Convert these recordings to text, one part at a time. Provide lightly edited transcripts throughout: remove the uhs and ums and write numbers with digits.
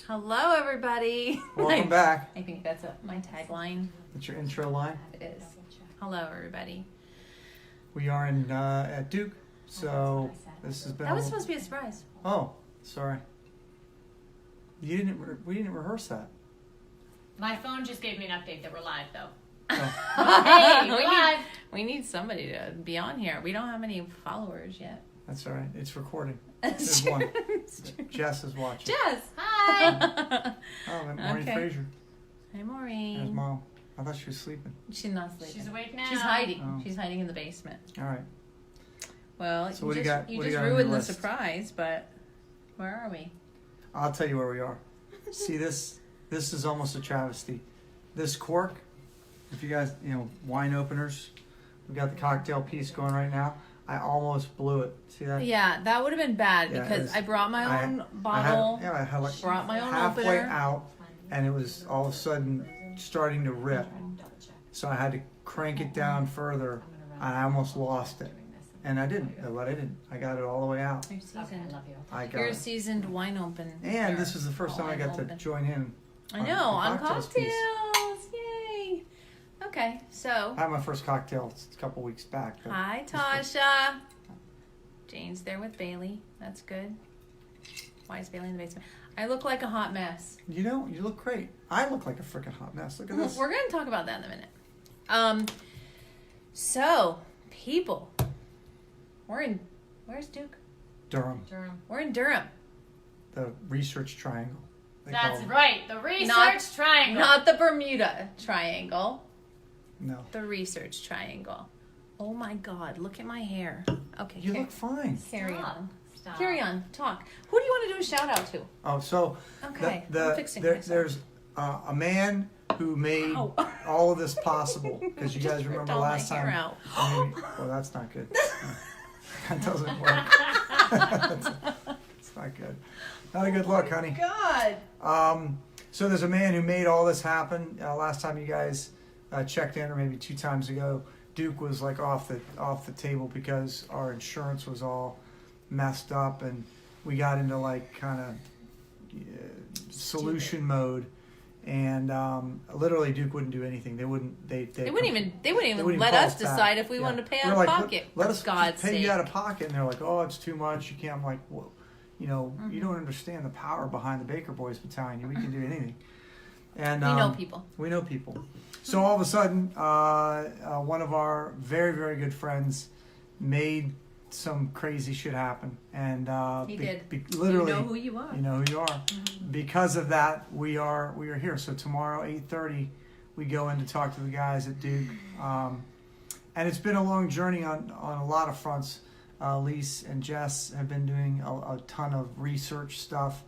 Hello, everybody. Welcome back. I think that's my tagline. That's your intro line. It is. Hello, everybody. We are in at Duke, so this has been. That was supposed to be a surprise. Oh, sorry. We didn't rehearse that. My phone just gave me an update that we're live, though. Oh. Hey, we're live. We need somebody to be on here. We don't have any followers yet. That's all right. It's recording. There's one. Jess is watching. Jess, Hi. Oh, Maureen Okay. Fraser. Hi, Maureen. There's Mom. I thought she was sleeping. She's not sleeping. She's awake now. She's hiding. Oh. She's hiding in the basement. All right. Well, So what do you got? You What do just you got on your ruined the list? surprise, but where are we? I'll tell you where we are. See this? This is almost a travesty. This cork. If you guys, wine openers. We got the cocktail piece going right now. I almost blew it. See that? Yeah, that would have been bad Yeah, because it's- I brought my own I bottle. had like Brought my own halfway opener. out, and it was all of a sudden starting to rip. So I had to crank it down further, and I almost lost it. And I didn't. But I didn't. I got it all the way out. You're Okay, seasoned. I love you. I got You're a it. seasoned wine open. And this was the first time I got to Wine open. join in. I on know, the on cocktails cocktails. piece. Yay. Okay, so. I had my first cocktail a couple weeks back. but- Hi, Tasha. Jane's there with Bailey. That's good. Why is Bailey in the basement? I look like a hot mess. You look great. I look like a freaking hot mess. Look at this. We're going to talk about that in a minute. So, people. Where's Duke? Durham, Durham. We're in Durham. the research triangle. they That's call it. right. The research Not- triangle. Not the Bermuda Triangle. No. The research triangle. Oh my God, look at my hair. Okay, You look fine. carry Stop. on. Stop. Carry on, talk. Who do you want to do a shout out to? Oh, so Okay, the, I'm fixing there, myself. there's a man who made Ow. all of this possible because you Just guys remember ripped all my last hair time. out. Well, that's not good. That doesn't work. It's not good. Not a good look, honey. God. So there's a man who made all this happen. Last time you guys checked in, or maybe 2 times ago, Duke was like off the table because our insurance was all messed up, and we got into like kind of solution mode. And literally, Duke wouldn't do anything. They wouldn't. They They wouldn't even let call us back. decide if we Yeah. wanted to pay We're out of like, pocket. Let for us God's pay sake. you out of pocket, and they're like, "Oh, it's too much. You can't." I'm like, "Well, you Mm-hmm. don't understand the power behind the Baker Boys Battalion. We can do anything." And We know people. We know people. So all of a sudden, one of our very, very good friends made some crazy shit happen, and He did. literally, You know who you are. you know who you are. Mm-hmm. Because of that, we are here. So tomorrow, 8:30, we go in to talk to the guys at Duke, and it's been a long journey on a lot of fronts. Lise and Jess have been doing a ton of research stuff,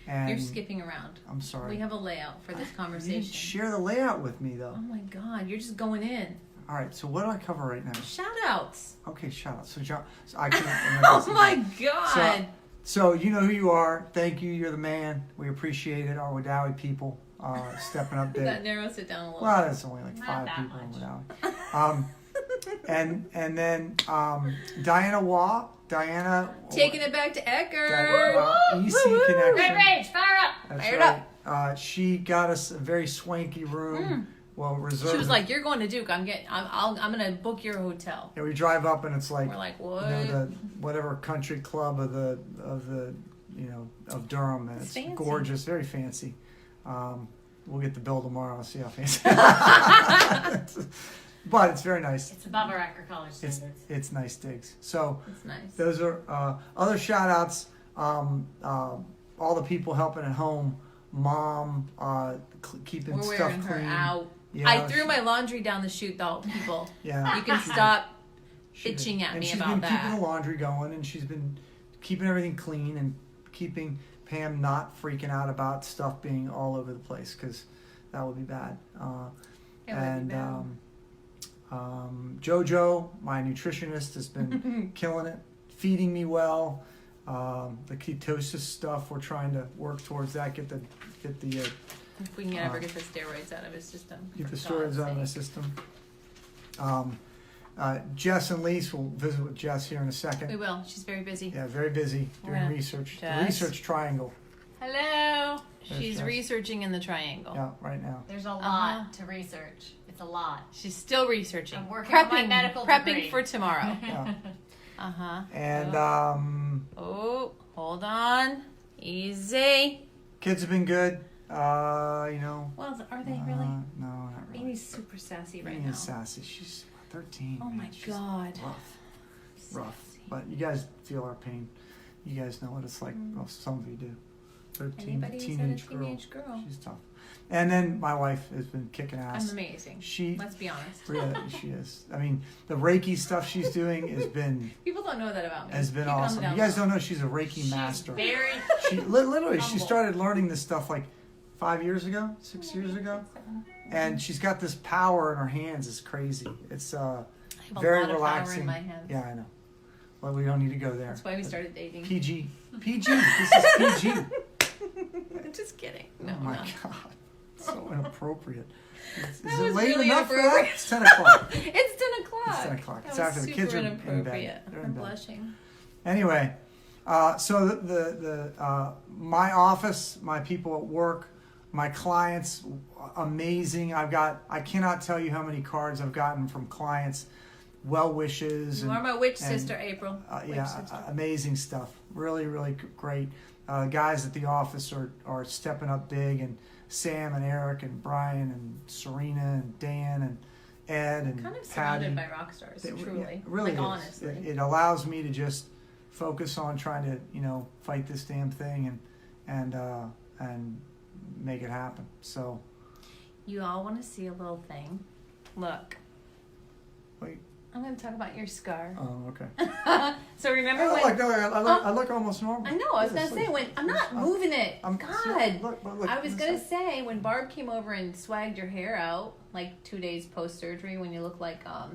and You're skipping around. I'm sorry. We have a layout for this You didn't conversation. share the layout with me though. Oh my God, you're just going in. All right, so what do I cover right now? Shout outs. Okay, shout out. So I can't. Oh my God. So you know who you are. Thank you. You're the man. We appreciate it. Our Wadawi people stepping up big. That narrows it down a little. Well, there's only like Not 5 that people in much. Wadawi. And then Diana Waugh. Diana. Taking it back to Ecker. Diana, EC Woo-hoo. Connection. Great rage. Fire up. That's Fired right. She got us a very swanky room. Well, reserved. She was like, "You're going to Duke. I'm gonna book your hotel." Yeah, we drive up and it's like, We're like, "What?" the whatever country club of the of Durham, and it's Fancy. gorgeous, very fancy. We'll get the bill tomorrow. See how fancy. But it's very nice. It's above our Ecker College It's standards. nice digs. So It's nice. those are other shout outs. All the people helping at home, mom, keeping We're stuff wearing her clean. out. Yeah, I threw my laundry down the chute, though. People, Yeah, you can stop she did. bitching at and me she's about been that. keeping the laundry going, and she's been keeping everything clean and keeping Pam not freaking out about stuff being all over the place, because that would be bad. It would be bad. Jojo, my nutritionist, has been killing it, feeding me well. The ketosis stuff, we're trying to work towards that. Get the If we can ever get the steroids out of his system. get the for storage God's out of my sake. system. Jess and Lise, we'll visit with Jess here in a We second. will. She's very busy. Yeah, very busy doing Yeah. research. The Jess. research triangle. Hello. She's Jess. researching in the triangle. Yeah, right now. There's a lot to research. It's a lot. She's still researching. I'm working on my medical degree. for tomorrow. Yeah. And oh, hold on, easy. kids have been good. You know. Well, are they really? No, not really. Amy's super sassy right Amy now. is sassy. She's 13. Oh man. my She's God. Rough. But you guys feel our pain. You guys know what it's like. Well, some of you do. 13, Anybody who's had a teenage teenage girl. She's tough. And then my wife has been kicking ass. I'm amazing. She Let's be honest. really, she is. I mean, the Reiki stuff she's doing People don't know that about me. has been Keep it on the awesome. down You guys low. don't know she's a Reiki master. Very She literally she humble. started learning this stuff like 5 years ago, 6 years ago, and she's got this power in her hands. It's crazy. It's I have very a lot relaxing. of power in my hands. Yeah, I know. Well, we don't need to go there. That's why we started dating. PG. PG. This is PG. I'm just kidding. No, Oh my no. God. So inappropriate. Is That it was late really enough for that? inappropriate. It's 10 o'clock. It's 10 o'clock. It's 10 o'clock. That It's was after the super kids are in bed. inappropriate. They're in I'm bed. blushing. Anyway, so the my office, my people at work, my clients, amazing. I cannot tell you how many cards I've gotten from clients, well wishes. You and, are my witch and, sister, April. Witch yeah, sister. amazing stuff. Really, really great. Guys at the office are stepping up big, and Sam and Eric and Brian and Serena and Dan and Ed and Kind of Patty. surrounded by rock stars, It truly. really like, is. honestly. It allows me to just focus on trying to, fight this damn thing and make it happen. So, You all want to see a little thing. Look. wait. I'm going to talk about your scar. Oh, okay. So remember I when... look almost normal. I know, I was Yeah, going to say, look. when... I'm not moving it. God. Look, I was going to say, when Barb came over and swagged your hair out, like 2 days post-surgery, when you look like, I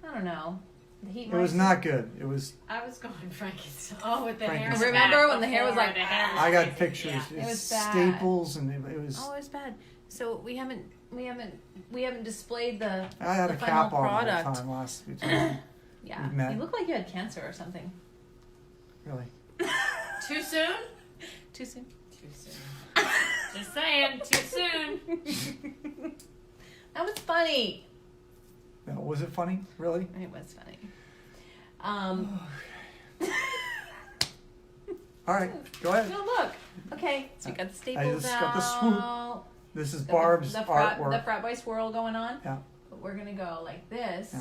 don't know, the heat It was might- not good. It was. I was going Frankenstein. Oh, with the hair. Frankenstein. Remember when the hair was before like, the hair I got was- pictures. yeah. It was It's bad. staples, and it was. Oh, it was bad. So we haven't displayed the I had the a final cap on all the product. time last time. Yeah, We've met. you look like you had cancer or something. Really. Too soon? Too soon. Too soon. Just saying, too soon. That was funny. No, was it funny? Really? It was funny. All right, go ahead. No, look. Okay, so you got the staples just out. got the swoop. This is Got Barb's the artwork. frat boy swirl going on. Yeah. But we're gonna go like this. Yeah.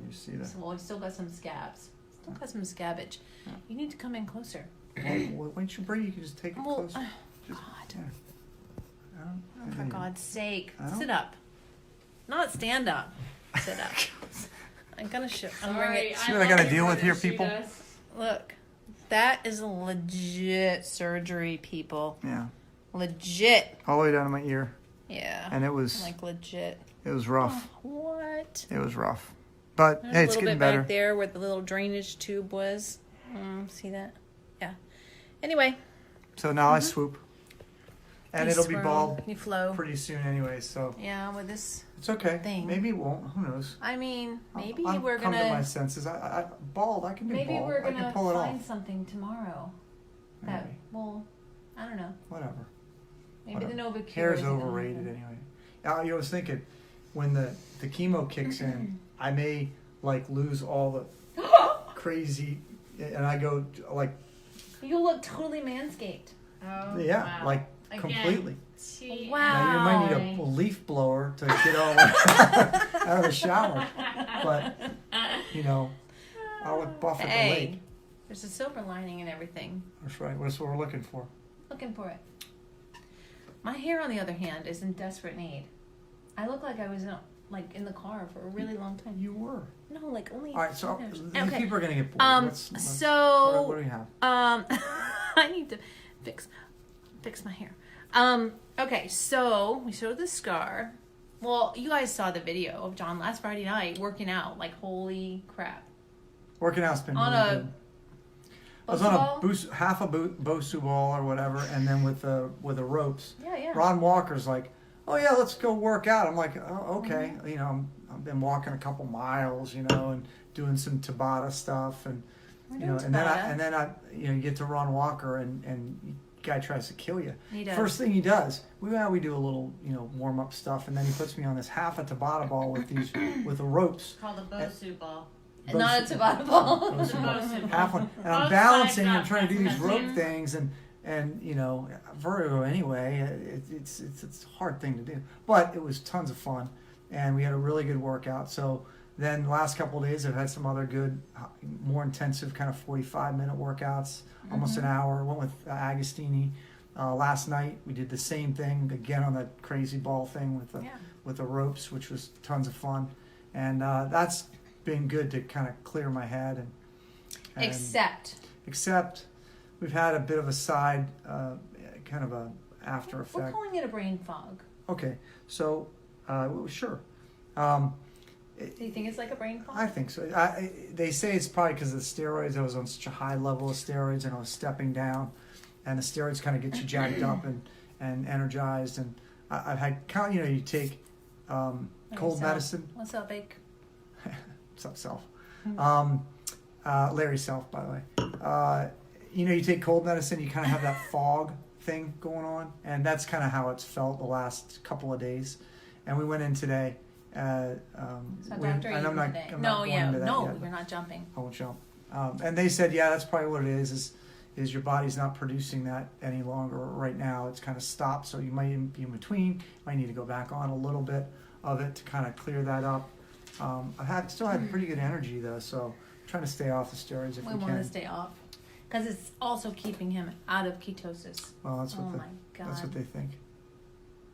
You see that? So we still got some scabs. Still got some scabbage. Yeah. You need to come in closer. Well, why don't you breathe? You can just take it Well, closer. Just, God. yeah. I don't- For God's sake, I don't- sit up. Not stand up. Sit up. I'm gonna show. I'm bring Sorry, it. See what I gotta deal with here, people? Look, that is a legit surgery, people. Yeah. Legit. All the way down to my ear, Yeah. and it was Like legit. rough. What? It was rough, but There's hey, a it's little getting bit better. back there where the little drainage tube was. See that? Yeah. Anyway. So now I swoop, and you it'll be swirl, bald You flow. pretty soon anyway. So Yeah, with this. it's okay. Thing. Maybe it won't. Who knows? I mean, maybe I'll we're come to my gonna. senses. I bald. I can do Maybe bald. we're I can gonna pull it find off. something tomorrow. That Maybe. will. I don't know. Whatever. Maybe the Nova Hair's isn't gonna overrated happen. anyway. I was thinking, when the chemo kicks in, I may like lose all the crazy, and I go like You look totally manscaped. Oh, yeah, wow. like Again. completely. Wow. Now you might need a leaf blower to get all out of the shower, but I'll look buff at the Hey, lake. there's a silver lining in everything. That's right. That's what we're looking for. Looking for it. My hair, on the other hand, is in desperate need. I look like I was in the car for a really long time. You were. No, like only. All right, so minutes. these Okay. people are gonna get bored. What So do we have? I need to fix my hair. Okay, so we showed the scar. Well, you guys saw the video of John last Friday night working out. Like, holy crap! Working out's been On really a good. I was on a half a Bosu ball or whatever, and then with the ropes. Yeah. Ron Walker's like, "Oh yeah, let's go work out." I'm like, "Oh okay." Mm-hmm. I've been walking a couple miles, and doing some Tabata stuff, and We're and doing then Tabata. and then I you get to Ron Walker and guy tries to kill you. He does. First thing he does, we do a little, warm up stuff, and then he puts me on this half a Tabata ball with the ropes. It's called a Bosu ball. Not a Tabata ball. It's a Bosu ball. Half one, and I'm Both balancing sides and trying to do up. these rope things, and vertigo anyway. It's a hard thing to do, but it was tons of fun, and we had a really good workout. So then the last couple of days, I've had some other good, more intensive kind of 45-minute workouts, almost an hour. Went with Agostini. Last night we did the same thing again on that crazy ball thing with the ropes, which was tons of fun, and that's been good to kind of clear my head and except we've had a bit of a side kind of a after effect. We're calling it a brain fog. Okay, so sure. Do you think it's like a brain fog? I think so. They say it's probably because of the steroids. I was on such a high level of steroids, and I was stepping down, and the steroids kind of get you jacked up and energized. And I've had you take cold medicine. What's up, Bake? What's up, Self? Larry Self, by the way. You take cold medicine, you kind of have that fog thing going on, and that's kind of how it's felt the last couple of days. And we went in today. So doctor, and I'm not today. going into that yet, you're not jumping. I won't jump. And they said, yeah, that's probably what it is your body's not producing that any longer right now. It's kind of stopped, so you might be in between. Might need to go back on a little bit of it to kind of clear that up. I've still had pretty good energy though, so I'm trying to stay off the steroids if we can. We want to stay off because it's also keeping him out of ketosis. Well, that's what my God. That's what they think.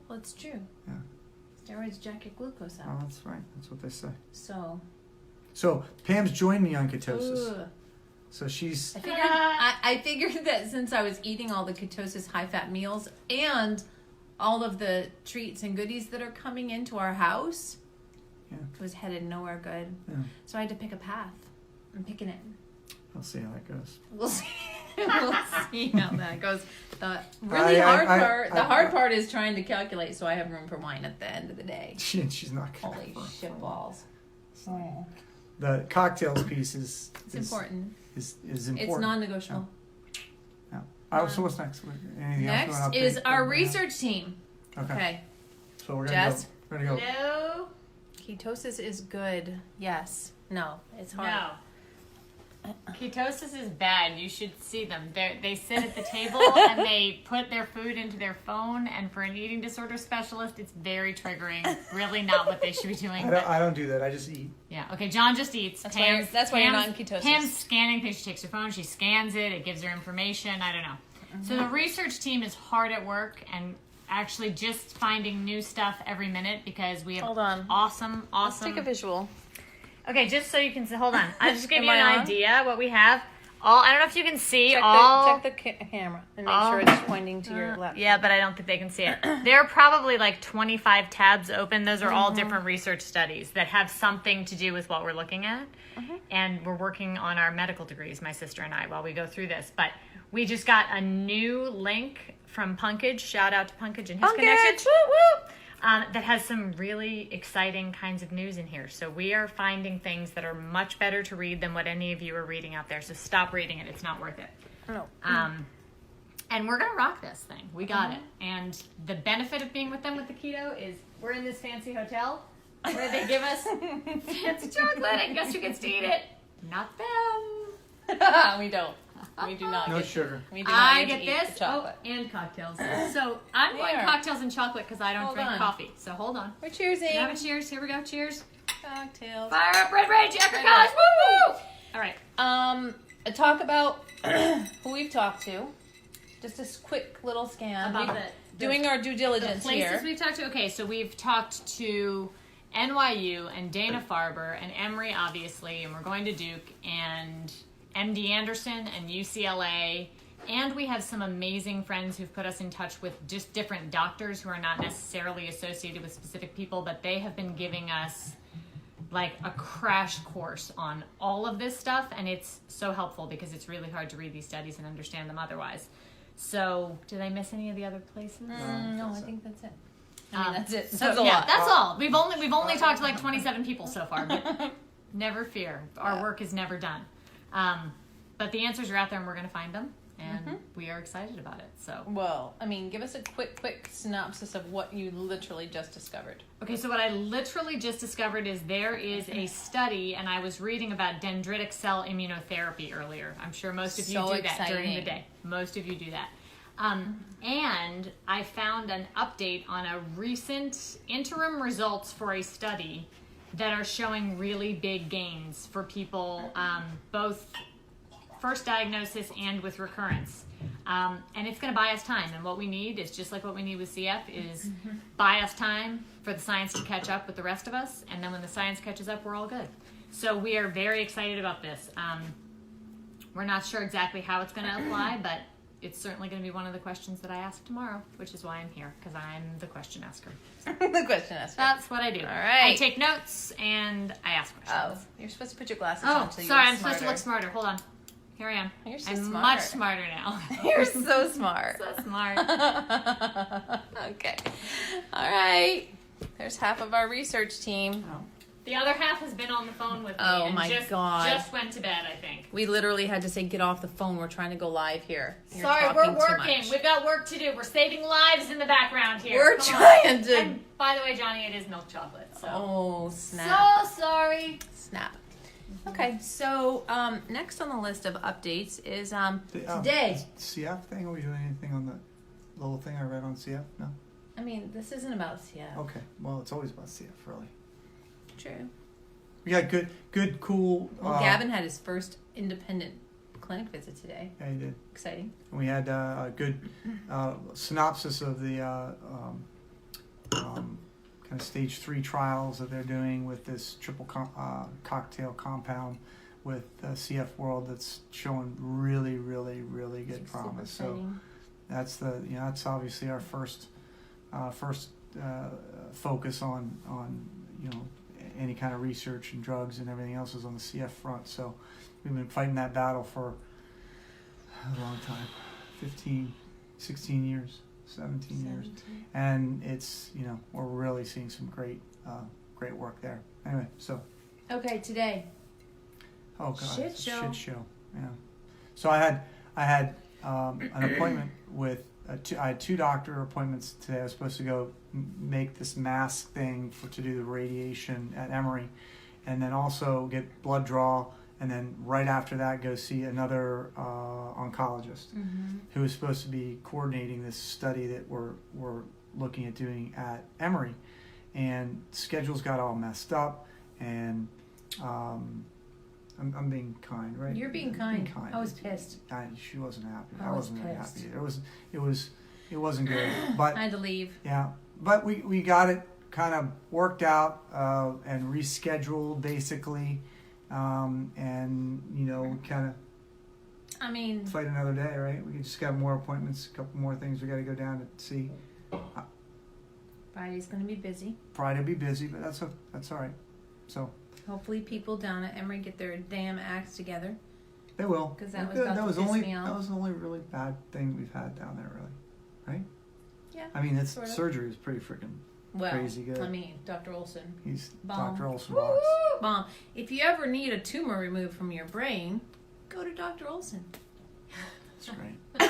Well, it's true. Yeah. Steroids jack your glucose out. Oh, that's right. That's what they say. So Pam's joined me on ketosis. Ugh. So she's. I figured that since I was eating all the ketosis high-fat meals and all of the treats and goodies that are coming into our house, it was headed nowhere good. Yeah. So I had to pick a path. I'm picking it. I'll see how that goes. We'll see. We'll see how that goes. The hard part is trying to calculate so I have room for wine at the end of the day. She's not gonna. Holy shit balls. The cocktails piece is important. Is important. It's non-negotiable. Yeah. All right, so what's next? Anything else you Next want to is update? our research team. Okay. So we're Jess? gonna go. No. Ketosis is good. Yes. No. It's hard. No. Ketosis is bad. You should see them. They sit at the table and they put their food into their phone. And for an eating disorder specialist, it's very triggering. Really not what they should be doing. I don't do that. I just eat. Yeah. Okay. John just eats. That's why you're not in ketosis. Pam's scanning things. She takes her phone. She scans it. It gives her information. I don't know. Mm-hmm. So the research team is hard at work and actually just finding new stuff every minute because we have awesome. Let's take a visual. Okay, just so you can see. Hold on. I'll just give you I an on? idea what we have. I don't know if you can see check the camera and make sure it's pointing to your left. Yeah, but I don't think they can see it. There are probably like 25 tabs open. Those are all different research studies that have something to do with what we're looking at. And we're working on our medical degrees, my sister and I, while we go through this. But we just got a new link from Punkage. Shout out to Punkage and his connections. Woo, woo! That has some really exciting kinds of news in here. So we are finding things that are much better to read than what any of you are reading out there. So stop reading it. It's not worth it. No. And we're going to rock this thing. We got it. And the benefit of being with them with the keto is we're in this fancy hotel where they give us fancy chocolate. And guess who gets to eat it? Not them. We don't. We do not. No sugar. We do not I get get to this. eat the chocolate. And cocktails. So I'm going There. cocktails and chocolate because I don't Hold drink on. coffee. So hold on. We're cheersing. Have a cheers. Here we go. Cheers. Cocktails. Fire up Red Rage apricots. Woo woo. All right. Talk about who we've talked to. Just a quick little scan. About We've- the doing our due diligence places here. we've talked to. Okay, so we've talked to NYU and Dana-Farber and Emory, obviously, and we're going to Duke and MD Anderson and UCLA. And we have some amazing friends who've put us in touch with just different doctors who are not necessarily associated with specific people, but they have been giving us like a crash course on all of this stuff, and it's so helpful because it's really hard to read these studies and understand them otherwise. So, did I miss any of the other places? No, I think that's it. I mean, that's it. So That's a yeah, lot. that's all. We've only talked to like 27 people so far, but never fear. Our work is never done. But the answers are out there, and we're going to find them. and we are excited about it. So, Well, I mean, give us a quick synopsis of what you literally just discovered. okay, so what I literally just discovered is there is a study, and I was reading about dendritic cell immunotherapy earlier. I'm sure most of you So do that during the exciting. day. Most of you do that. And I found an update on a recent interim results for a study that are showing really big gains for people, both first diagnosis and with recurrence. And it's going to buy us time. And what we need is just like what we need with CF is buy us time for the science to catch up with the rest of us. And then when the science catches up, we're all good. So we are very excited about this. We're not sure exactly how it's going to apply, but it's certainly going to be one of the questions that I ask tomorrow, which is why I'm here, because I'm the question asker. The question asked. That's what I do. All right. I take notes and I ask questions. Oh, you're supposed to put your glasses Oh, on so you sorry, look I'm supposed to look smarter. smarter. Hold on. Here I am. You're so I'm smart. much smarter now. You're so smart. So smart. Okay. All right. There's half of our research team. The other half has been on the phone with me Oh, and my just went to bed, I think. We literally had to say, get off the phone. We're trying to go live here. You're Sorry, talking we're too working. much. We've got work to do. We're saving lives in the background here. We're Come on. trying to. And by the way, Johnny, it is milk chocolate. So. Oh, snap. So sorry. Snap. Okay, so next on the list of updates is The, today. CF thing? Are we doing anything on the little thing I read on CF? No? I mean, this isn't about CF. Okay. Well, it's always about CF, really. True. We got good, cool. Well, Gavin had his first independent clinic visit today. Yeah, he did. Exciting. We had a good synopsis of the kind of stage 3 trials that they're doing with this triple cocktail compound with CF World that's showing really, really, really good promise. So that's that's obviously our first focus on any kind of research and drugs, and everything else is on the CF front. So we've been fighting that battle for a long time, 15, 16 years, 17 years. And it's, we're really seeing some great work there. Anyway, so. Okay, today. Oh, God. Shit it's a show. shit show. Yeah. So I had an appointment with, I had 2 doctor appointments today. I was supposed to go make this mask thing to do the radiation at Emory, and then also get blood draw, and then right after that go see another oncologist who is supposed to be coordinating this study that we're looking at doing at Emory. And schedules got all messed up, and I'm being kind, right? You're being kind. I was pissed. She wasn't happy. I I was wasn't very pissed. happy. It wasn't good. But I had to leave. yeah, but we got it kind of worked out and rescheduled basically, and kind of. I mean, fight another day, right? We just got more appointments, a couple more things we got to go down to see. Friday's going to be busy. Friday will be busy, but that's all right. So Hopefully people down at Emory get their damn acts together. they will. 'Cause that was Good. about to that was piss only me off. that was the only really bad thing we've had down there, really, right? Yeah. I mean, it's sort of. surgery is pretty freaking. Well, Crazy good. I mean, Dr. Olson. He's Bomb. Dr. Olson Woo! rocks. Bomb. If you ever need a tumor removed from your brain, go to Dr. Olson. That's great.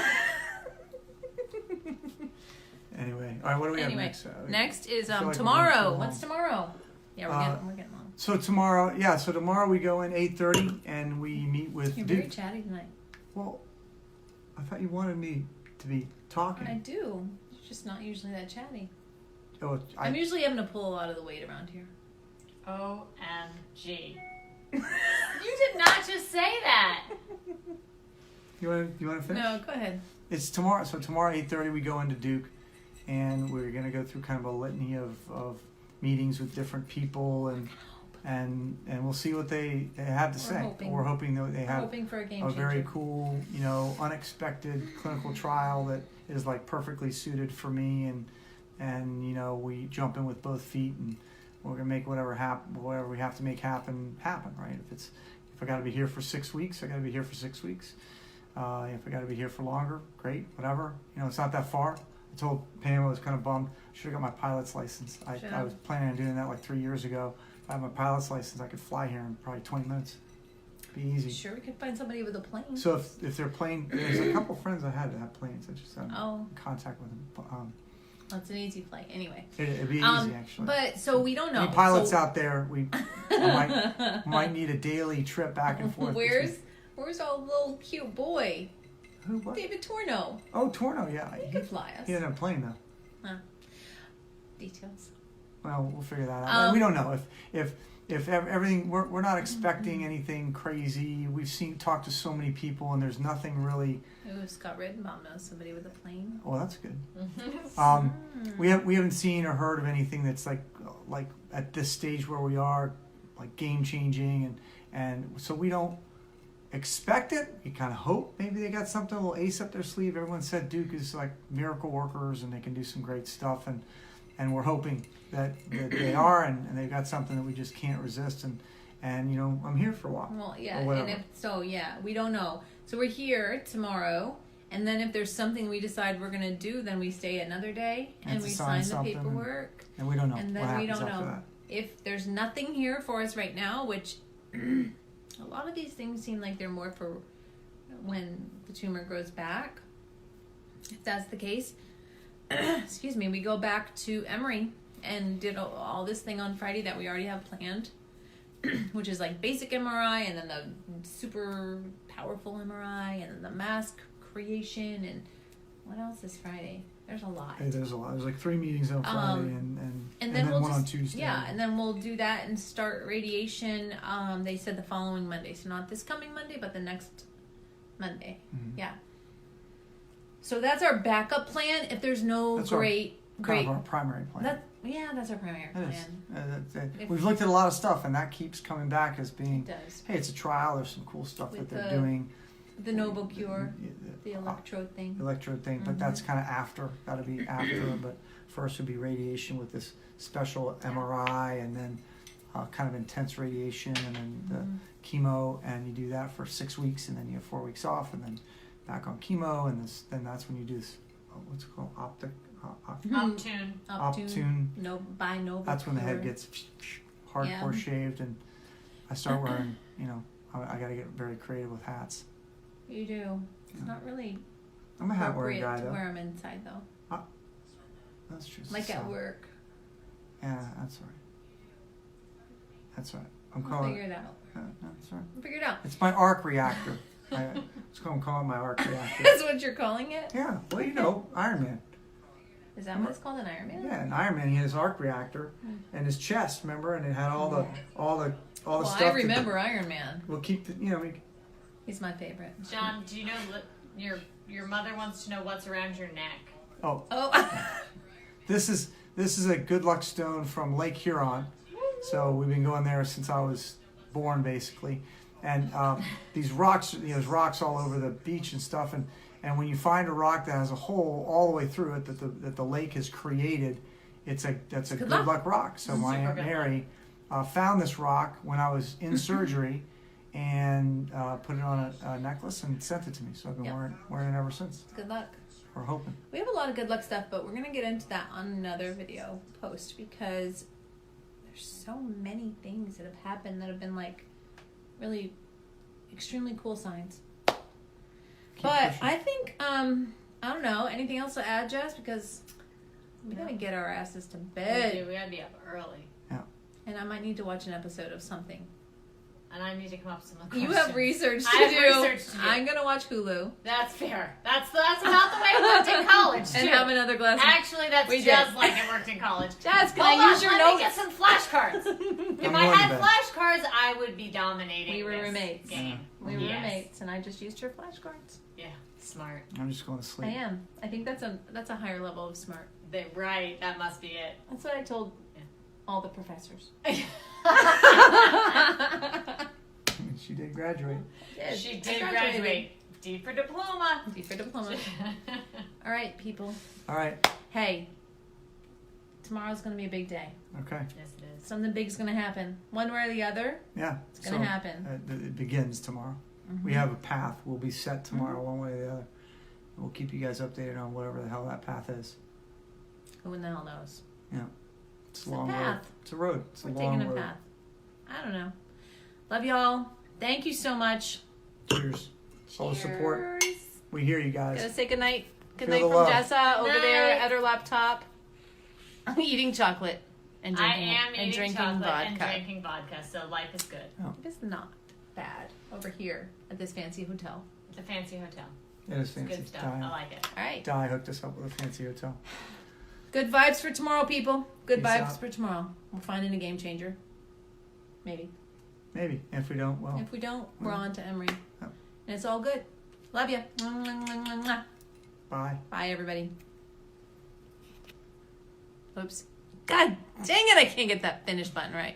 Anyway, all right. What do we have next? Next is I feel like we're tomorrow. going too What's long. tomorrow? Yeah, we're getting long. So tomorrow we go in 8:30 and we meet with You're Duke. very chatty tonight. Well, I thought you wanted me to be talking. I do. You're just not usually that chatty. Oh, I'm usually having to pull a lot of the weight around here. OMG. You did not just say that. You want to finish? No, go ahead. It's tomorrow. So tomorrow 8:30 we go into Duke, and we're going to go through kind of a litany of meetings with different people, and we'll see what they have to say. hoping. We're hoping that they We're have hoping for a game a changer. very cool, unexpected clinical trial that is like perfectly suited for me, and we jump in with both feet, and we're gonna make whatever we have to make happen, right? If I got to be here for 6 weeks, I got to be here for 6 weeks. If I got to be here for longer, great, whatever. It's not that far. I told Pam I was kind of bummed. I should have got my pilot's license. I was planning on doing that like 3 years ago. If I had my pilot's license, I could fly here in probably 20 minutes. Be easy. Sure, we could find somebody with a plane. So if they're plane, there's a couple friends I had that have planes. I just in contact with them. That's an easy flight. Anyway. It'd be easy actually. But so we don't know. Any pilots out there, we might need a daily trip back and forth. Where's our little cute boy? Who? What? David Torno. Oh, Torno. Yeah. He could fly us. He didn't have a plane though. Details. Well, we'll figure that out. We don't know if everything. We're not expecting anything crazy. We've talked to so many people, and there's nothing really. Ooh, Scott Rittenbaugh knows somebody with a plane. Oh, that's good. We haven't seen or heard of anything that's like at this stage where we are, like game changing, and so we don't expect it. We kind of hope maybe they got something, a little ace up their sleeve. Everyone said Duke is like miracle workers and they can do some great stuff, and we're hoping that they are, and they've got something that we just can't resist, and I'm here for a while. Well, yeah, and if so, we don't know. So we're here tomorrow, and then if there's something we decide we're gonna do, then we stay another day and we sign the paperwork. And we don't know. And then we don't know if there's nothing here for us right now, which a lot of these things seem like they're more for when the tumor grows back. If that's the case, excuse me, we go back to Emory and did all this thing on Friday that we already have planned, which is like basic MRI and then the super powerful MRI and then the mask creation and what else is Friday? There's a lot. Hey, there's a lot. There's like 3 meetings on Friday and then we'll one on Tuesday. Yeah, and then we'll do that and start radiation. They said the following Monday, so not this coming Monday, but the next Monday. Mm-hmm. Yeah. So that's our backup plan. If there's no that's great, our primary plan. That's our primary plan. We've looked at a lot of stuff, and that keeps coming back as being. It does. Hey, it's a trial. There's some cool stuff that they're doing. The Noble Cure, the electrode thing. But that's kind of after. Got to be after. But first would be radiation with this special MRI, and then kind of intense radiation, and then the chemo, and you do that for 6 weeks, and then you have 4 weeks off, and then back on chemo, and then that's when you do this. What's it called? Optune. Noble. That's when the head gets hardcore shaved, and I start wearing. I got to get very creative with hats. You do. It's not really. I'm a hat wearing guy, to though. wear them inside, though. That's true. Like at work. Yeah, that's right. That's right. We'll figure it out. That's right. We'll figure it out. It's my arc reactor. I'm calling my arc reactor. That's what you're calling it? Yeah. Well, Iron Man. Is that what it's called, an Iron Man? Yeah, an Iron Man. He had his arc reactor and his chest. Remember, and it had all the stuff. Well, I remember Iron Man. We'll keep the. He's my favorite. John, do you know that your mother wants to know what's around your neck? Oh. This is a good luck stone from Lake Huron. So we've been going there since I was born, basically. And these rocks, there's rocks all over the beach and stuff. And when you find a rock that has a hole all the way through it that the lake has created, that's a good luck rock. So my Aunt Mary found this rock when I was in surgery and put it on a necklace and sent it to me. So I've been wearing it ever since. Good luck. We're hoping. We have a lot of good luck stuff, but we're going to get into that on another video post because there's so many things that have happened that have been like really extremely cool signs. But I think, I don't know, anything else to add, Jess? Because we got to get our asses to bed. We got to be up early. Yeah. And I might need to watch an episode of something. And I need to come up with some questions. You have research to do. I'm going to watch Hulu. That's fair. That's about the way it worked in college, too. And have another glass. Actually, that's just like it worked in college. Jess, can I use your notes? Let me get some flashcards. If I had flashcards, I would be dominating We were this roommates. game. We were roommates, and I just used her flashcards. Yeah, smart. I'm just going to sleep. I am. I think that's a higher level of smart. Right, that must be it. That's what I told all the professors. She did graduate. She did graduate. D for diploma. D for diploma. All right, people. All right. Hey, tomorrow's going to be a big day. Okay. Yes, it is. Something big's going to happen. One way or the other. Yeah. It's going to happen. It begins tomorrow. Mm-hmm. We have a path. We'll be set tomorrow one way or the other. We'll keep you guys updated on whatever the hell that path is. Who in the hell knows? Yeah. It's a long road. path. It's a road. It's We're a long taking a road. path. I don't know. Love y'all. Thank you so much. Cheers. All the support. Cheers. We hear you guys. Gonna say goodnight. Good Feel night the from love. Jessa over there Night. at her laptop. I'm eating chocolate and I drinking, am and eating drinking chocolate vodka. and drinking vodka, so life is good. It's not bad over here at this fancy hotel. It's a fancy hotel. It is It's fancy. good stuff. I like it. All right. Di hooked us up with a fancy hotel. Good vibes for tomorrow, people. Good Peace vibes out. for tomorrow. We're finding a game changer. Maybe. Maybe. If we don't, well. If we don't, we're well. on to Emery. Yep. And it's all good. Love you. Bye. Bye, everybody. Oops. God dang it, I can't get that finish button right.